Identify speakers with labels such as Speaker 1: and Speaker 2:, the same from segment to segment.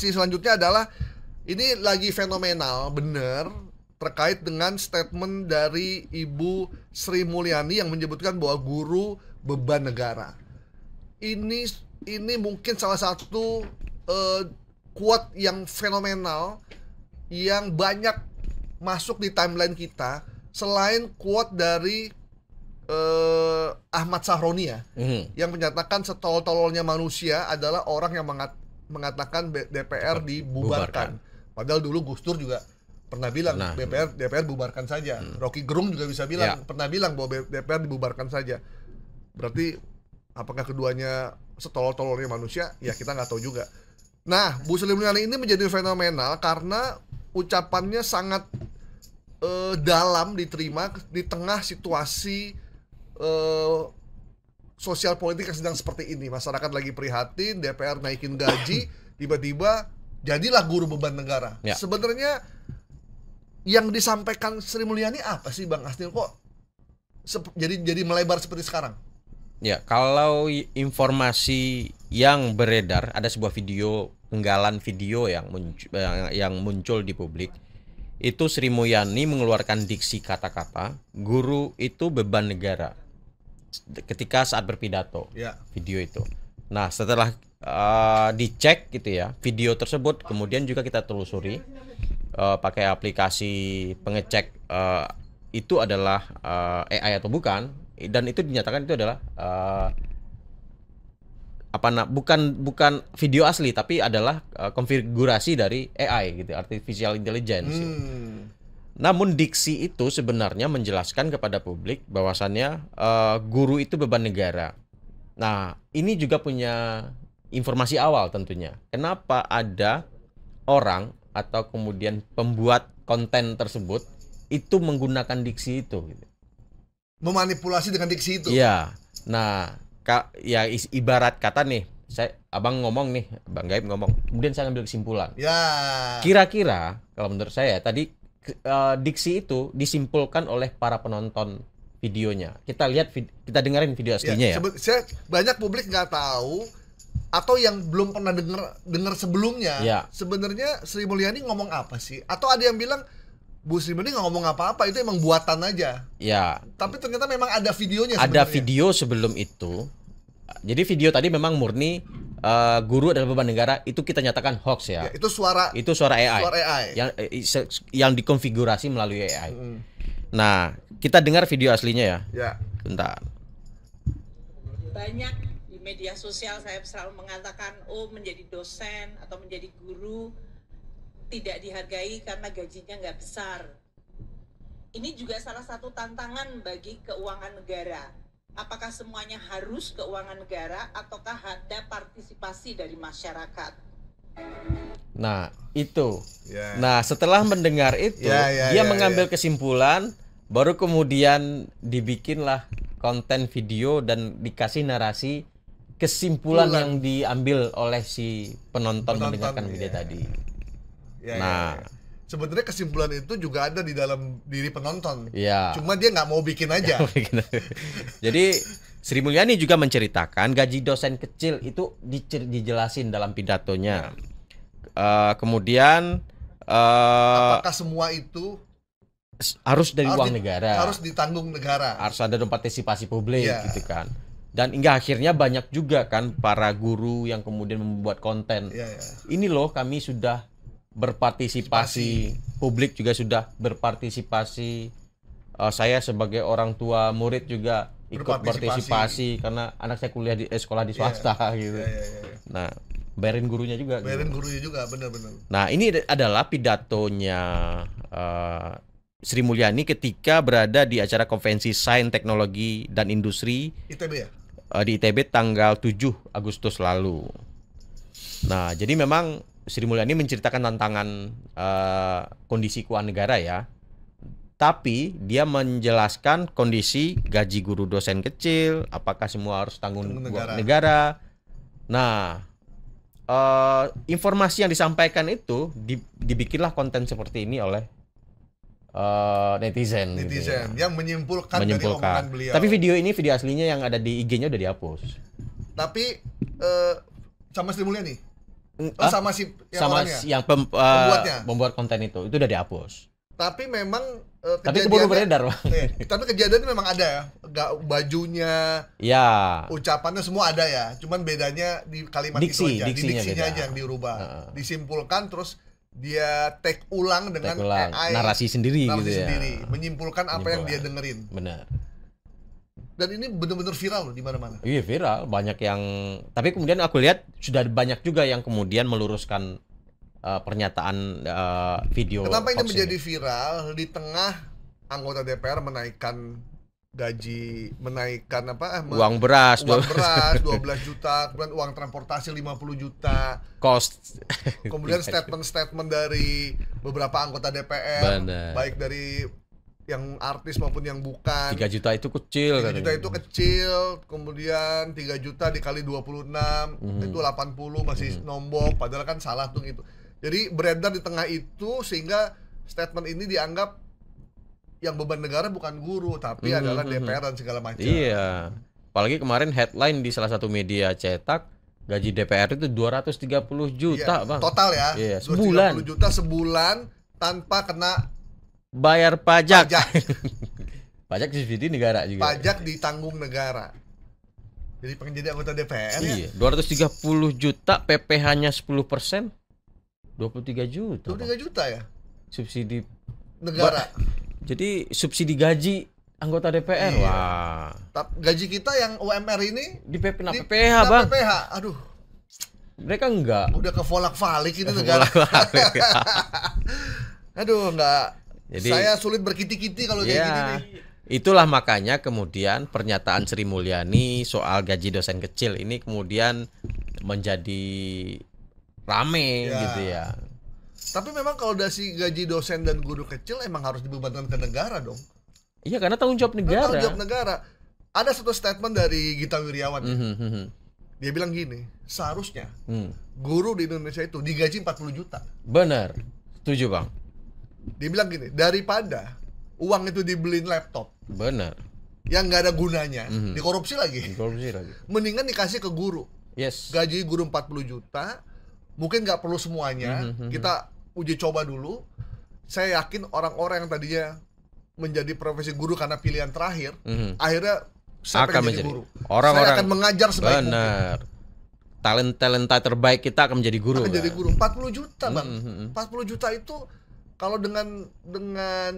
Speaker 1: informasi selanjutnya adalah ini lagi fenomenal bener terkait dengan statement dari Ibu Sri Mulyani yang menyebutkan bahwa guru beban negara. Ini mungkin salah satu quote yang fenomenal yang banyak masuk di timeline kita selain quote dari Ahmad Sahroni ya, yang menyatakan setolol-tololnya manusia adalah orang yang mengatakan DPR dibubarkan. Padahal dulu Gus Dur juga pernah bilang DPR bubarkan saja. Rocky Gerung juga bisa bilang pernah bilang bahwa DPR dibubarkan saja. Berarti apakah keduanya setolol-tololnya manusia? Ya kita nggak tahu juga. Nah, Bu Sri Mulyani ini menjadi fenomenal karena ucapannya sangat dalam diterima di tengah situasi sosial politik yang sedang seperti ini. Masyarakat lagi prihatin, DPR naikin gaji, tiba-tiba jadilah guru beban negara. Sebenarnya yang disampaikan Sri Mulyani apa sih Bang Asnil, kok jadi melebar seperti sekarang?
Speaker 2: Ya, kalau informasi yang beredar, ada sebuah video, penggalan video yang muncul di publik. Itu Sri Mulyani mengeluarkan diksi kata-kata guru itu beban negara ketika saat berpidato. Video itu. Nah, setelah dicek gitu ya, video tersebut kemudian juga kita telusuri pakai aplikasi pengecek itu adalah AI atau bukan, dan itu dinyatakan itu adalah bukan video asli tapi adalah konfigurasi dari AI gitu, artificial intelligence. Namun diksi itu sebenarnya menjelaskan kepada publik bahwasannya guru itu beban negara. Nah, ini juga punya informasi awal tentunya. Kenapa ada orang atau kemudian pembuat konten tersebut itu menggunakan diksi itu gitu.
Speaker 1: Memanipulasi dengan diksi itu.
Speaker 2: Iya. Nah, ya ibarat kata nih, abang ngomong nih, Bang Gaib ngomong, kemudian saya ambil kesimpulan. Kira-kira kalau menurut saya tadi diksi itu disimpulkan oleh para penonton videonya. Kita lihat, kita dengerin video aslinya ya.
Speaker 1: Banyak publik nggak tahu atau yang belum pernah dengar sebelumnya. Sebenarnya Sri Mulyani ngomong apa sih? Atau ada yang bilang Bu Sri Mulyani nggak ngomong apa-apa, itu emang buatan aja. Tapi ternyata memang ada videonya sebenarnya.
Speaker 2: Ada video sebelum itu. Jadi video tadi memang murni guru adalah beban negara, itu kita nyatakan hoax ya.
Speaker 1: Itu suara AI.
Speaker 2: Yang dikonfigurasi melalui AI. Nah, kita dengar video aslinya ya. Bentar.
Speaker 3: Banyak di media sosial saya selalu mengatakan, menjadi dosen atau menjadi guru tidak dihargai karena gajinya nggak besar. Ini juga salah satu tantangan bagi keuangan negara. Apakah semuanya harus keuangan negara ataukah ada partisipasi dari masyarakat?
Speaker 2: Nah, itu. Nah, setelah mendengar itu, dia mengambil kesimpulan, baru kemudian dibikinlah konten video dan dikasih narasi kesimpulan yang diambil oleh si penonton mendengarkan video tadi.
Speaker 1: Sebenarnya kesimpulan itu juga ada di dalam diri penonton. Cuma dia nggak mau bikin aja.
Speaker 2: Jadi Sri Mulyani juga menceritakan gaji dosen kecil itu dijelasin dalam pidatonya. Kemudian
Speaker 1: apakah semua itu
Speaker 2: harus dari uang negara?
Speaker 1: Harus ditanggung negara.
Speaker 2: Harus ada partisipasi publik gitu kan. Dan hingga akhirnya banyak juga kan para guru yang kemudian membuat konten. Ini loh kami sudah berpartisipasi, publik juga sudah berpartisipasi, saya sebagai orang tua murid juga ikut partisipasi karena anak saya kuliah di sekolah di swasta gitu. Nah, bayarin gurunya juga.
Speaker 1: Benar-benar.
Speaker 2: Nah, ini adalah pidatonya Sri Mulyani ketika berada di acara konvensi Sains, Teknologi dan Industri
Speaker 1: ITB ya?
Speaker 2: Di ITB tanggal 7 Agustus lalu. Nah, jadi memang Sri Mulyani menceritakan tantangan kondisi keuangan negara ya. Tapi dia menjelaskan kondisi gaji guru dosen kecil, apakah semua harus tanggung negara. Nah, informasi yang disampaikan itu dibikinlah konten seperti ini oleh netizen gitu ya.
Speaker 1: Yang menyimpulkan dari omongan beliau.
Speaker 2: Tapi video aslinya yang ada di IG-nya udah dihapus.
Speaker 1: Tapi sama Sri Mulyani? sama si yang
Speaker 2: sama
Speaker 1: orangnya?
Speaker 2: yang
Speaker 1: Pembuatnya?
Speaker 2: membuat konten itu udah dihapus.
Speaker 1: Tapi memang
Speaker 2: Tapi keburu beredar, Bang.
Speaker 1: Tapi kejadiannya memang ada ya, bajunya,
Speaker 2: Ya.
Speaker 1: ucapannya semua ada ya. Cuman bedanya di kalimat itu aja, di diksinya aja yang dirubah. Disimpulkan terus dia take ulang dengan AI,
Speaker 2: narasi sendiri gitu ya.
Speaker 1: Menyimpulkan apa yang dia dengerin.
Speaker 2: Benar.
Speaker 1: Dan ini benar-benar viral loh di mana-mana.
Speaker 2: Iya, viral, banyak yang, tapi kemudian aku lihat sudah banyak juga yang kemudian meluruskan pernyataan video.
Speaker 1: Kenapa ini menjadi viral di tengah anggota DPR menaikkan gaji, menaikkan
Speaker 2: uang beras
Speaker 1: 12 juta, kemudian uang transportasi 50 juta,
Speaker 2: cost.
Speaker 1: Kemudian statement-statement dari beberapa anggota DPR, baik dari yang artis maupun yang bukan.
Speaker 2: 3 juta itu kecil.
Speaker 1: 3 juta itu kecil, kemudian 3 juta dikali 26 itu 80 masih nombok, padahal kan salah tuh gitu. Jadi beredar di tengah itu sehingga statement ini dianggap yang beban negara bukan guru tapi adalah DPR dan segala macam.
Speaker 2: Iya. Apalagi kemarin headline di salah satu media cetak, gaji DPR itu 230 juta, Bang.
Speaker 1: Total ya.
Speaker 2: Iya,
Speaker 1: 230 juta sebulan tanpa kena
Speaker 2: bayar pajak. Pajak subsidi negara juga.
Speaker 1: Pajak ditanggung negara. Jadi pengen jadi anggota DPR
Speaker 2: ya. 230 juta, PPh-nya 10%. 23 juta.
Speaker 1: 23 juta ya?
Speaker 2: Subsidi
Speaker 1: negara.
Speaker 2: Jadi subsidi gaji anggota DPR.
Speaker 1: Iya.
Speaker 2: Wah.
Speaker 1: Gaji kita yang UMR ini
Speaker 2: di PPh, Bang.
Speaker 1: PPh. Aduh.
Speaker 2: Mereka enggak.
Speaker 1: Udah kevolak-valik ini negara. Aduh, enggak. Jadi, saya sulit berkiti-kiti kalau kayak gini nih.
Speaker 2: Itulah makanya kemudian pernyataan Sri Mulyani soal gaji dosen kecil ini kemudian menjadi rame gitu ya.
Speaker 1: Tapi memang kalau dasi gaji dosen dan guru kecil emang harus dibebankan ke negara dong.
Speaker 2: Iya, karena tanggung jawab negara.
Speaker 1: Tanggung jawab negara. Ada satu statement dari Gita Wirjawan. Dia bilang gini, seharusnya guru di Indonesia itu digaji 40 juta.
Speaker 2: Benar. Setuju, Bang.
Speaker 1: Dia bilang gini, daripada uang itu dibeliin laptop.
Speaker 2: Benar.
Speaker 1: Yang nggak ada gunanya, dikorupsi lagi. Mendingan dikasih ke guru.
Speaker 2: Yes.
Speaker 1: Gaji guru 40 juta. Mungkin nggak perlu semuanya, kita uji coba dulu. Saya yakin orang-orang yang tadinya menjadi profesi guru karena pilihan terakhir, akhirnya saya akan menjadi guru. Saya akan mengajar sebaik mungkin.
Speaker 2: Talenta terbaik kita akan menjadi guru.
Speaker 1: Akan jadi guru. 40 juta, Bang. 40 juta itu kalau dengan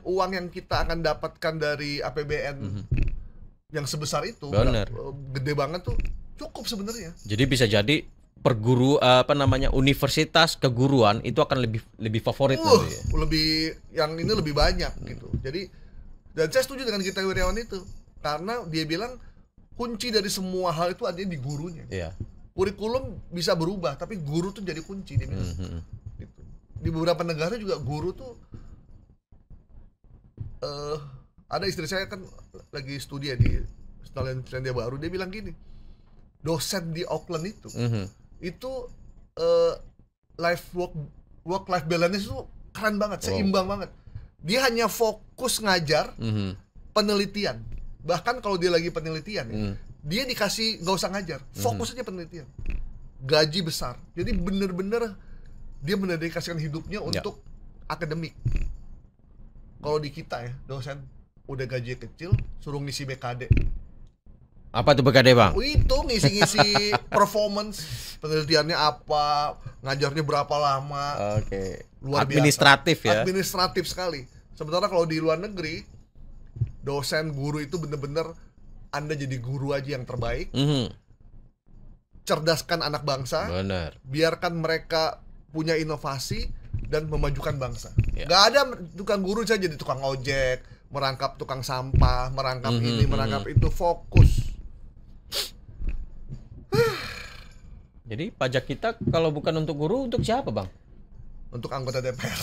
Speaker 1: uang yang kita akan dapatkan dari APBN yang sebesar itu, gede banget tuh, cukup sebenarnya.
Speaker 2: Jadi bisa jadi universitas keguruan itu akan lebih favorit ya.
Speaker 1: Lebih yang ini lebih banyak gitu. Jadi dan saya setuju dengan Gita Wirjawan itu karena dia bilang kunci dari semua hal itu ada di gurunya.
Speaker 2: Iya.
Speaker 1: Kurikulum bisa berubah tapi guru tuh jadi kunci dia bilang. Gitu. Di beberapa negara juga guru tuh ada istri saya kan lagi studi ya di Selandia Baru, dia bilang gini, dosen di Auckland itu work life balance itu keren banget, seimbang banget. Dia hanya fokus ngajar, penelitian. Bahkan kalau dia lagi penelitian dia dikasih nggak usah ngajar, fokus aja penelitian. Gaji besar. Jadi bener-bener dia mendedikasikan hidupnya untuk akademik. Kalau di kita ya, dosen udah gaji kecil, suruh ngisi BKD.
Speaker 2: Apa tuh BKD, Bang?
Speaker 1: Itu ngisi-ngisi performance, penelitiannya apa, ngajarnya berapa lama.
Speaker 2: Oke.
Speaker 1: Luar
Speaker 2: administratif
Speaker 1: biasa.
Speaker 2: Ya.
Speaker 1: Administratif sekali. Sementara kalau di luar negeri, dosen, guru itu bener-bener Anda jadi guru aja yang terbaik. Cerdaskan anak bangsa.
Speaker 2: Benar.
Speaker 1: Biarkan mereka punya inovasi dan memajukan bangsa. Gak ada tukang guru saya jadi tukang ojek, merangkap tukang sampah, merangkap ini, merangkap itu, fokus.
Speaker 2: Jadi pajak kita kalau bukan untuk guru, untuk siapa, Bang?
Speaker 1: Untuk anggota DPR.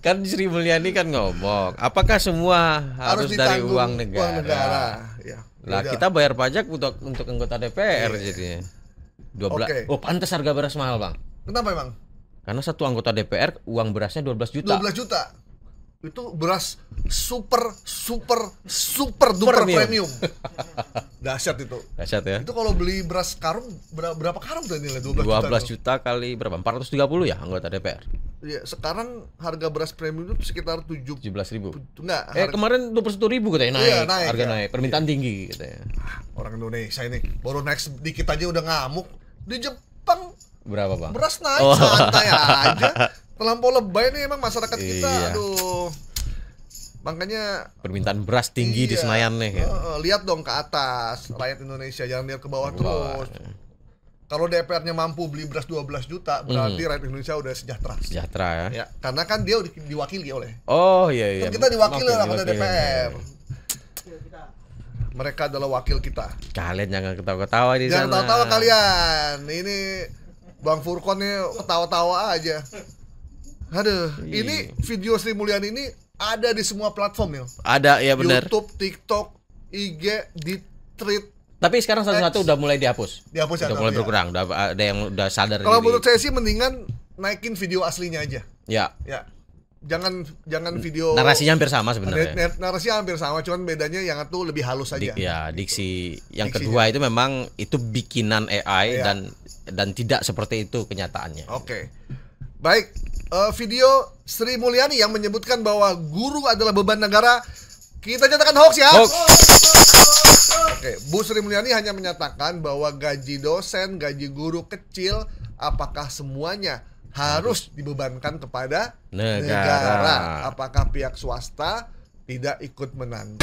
Speaker 2: Kan Sri Mulyani kan ngomong, apakah semua harus dari uang negara?
Speaker 1: Uang negara. Ya,
Speaker 2: lah kita bayar pajak untuk anggota DPR jadinya. 12. Oh, pantas harga beras mahal, Bang.
Speaker 1: Kenapa, Bang?
Speaker 2: Karena satu anggota DPR uang berasnya 12 juta.
Speaker 1: 12 juta. itu beras super duper premium. Dahsyat itu.
Speaker 2: Dahsyat ya.
Speaker 1: Itu kalau beli beras karung berapa karung tuh nilai
Speaker 2: 12 juta kali berapa? 430 ya anggota DPR.
Speaker 1: Iya, sekarang harga beras premium itu sekitar
Speaker 2: 17.000.
Speaker 1: Enggak.
Speaker 2: Kemarin 21.000 katanya naik.
Speaker 1: Iya, naik
Speaker 2: harga
Speaker 1: ya.
Speaker 2: naik, permintaan tinggi katanya.
Speaker 1: Orang Indonesia ini baru naik sedikit aja udah ngamuk. Di Jepang
Speaker 2: berapa, Bang?
Speaker 1: Beras naik santai aja. Terlampau lebay nih emang masyarakat kita.
Speaker 2: Iya.
Speaker 1: Aduh. Makanya
Speaker 2: permintaan beras tinggi di Senayan nih.
Speaker 1: Lihat dong ke atas rakyat Indonesia, jangan lihat ke bawah terus. Kalau DPR-nya mampu beli beras 12 juta, berarti rakyat Indonesia udah sejahtera.
Speaker 2: Sejahtera ya.
Speaker 1: Karena kan dia udah diwakili oleh.
Speaker 2: Oh iya.
Speaker 1: Kan kita diwakili oleh DPR. Mereka adalah wakil kita.
Speaker 2: Kalian jangan ketawa-ketawa di sana.
Speaker 1: Jangan ketawa-tawa kalian. Ini Bang Furkon nih ketawa-tawa aja. Aduh, ini video Sri Mulyani ini ada di semua platform ya.
Speaker 2: Ada ya benar.
Speaker 1: YouTube, TikTok, IG, di tweet.
Speaker 2: Tapi sekarang satu-satu udah mulai dihapus.
Speaker 1: Dihapus ya.
Speaker 2: Udah mulai berkurang. Udah ada yang udah sadar.
Speaker 1: Kalau menurut saya sih mendingan naikin video aslinya aja.
Speaker 2: Ya.
Speaker 1: Jangan video.
Speaker 2: Narasinya hampir sama sebenarnya.
Speaker 1: Narasinya hampir sama, cuman bedanya yang satu lebih halus aja.
Speaker 2: Diksi. Yang kedua itu memang itu bikinan AI dan tidak seperti itu kenyataannya.
Speaker 1: Oke. Baik. Video Sri Mulyani yang menyebutkan bahwa guru adalah beban negara, kita nyatakan hoax ya. Oke, Bu Sri Mulyani hanya menyatakan bahwa gaji dosen, gaji guru kecil, apakah semuanya harus dibebankan kepada negara? Apakah pihak swasta tidak ikut menanggung?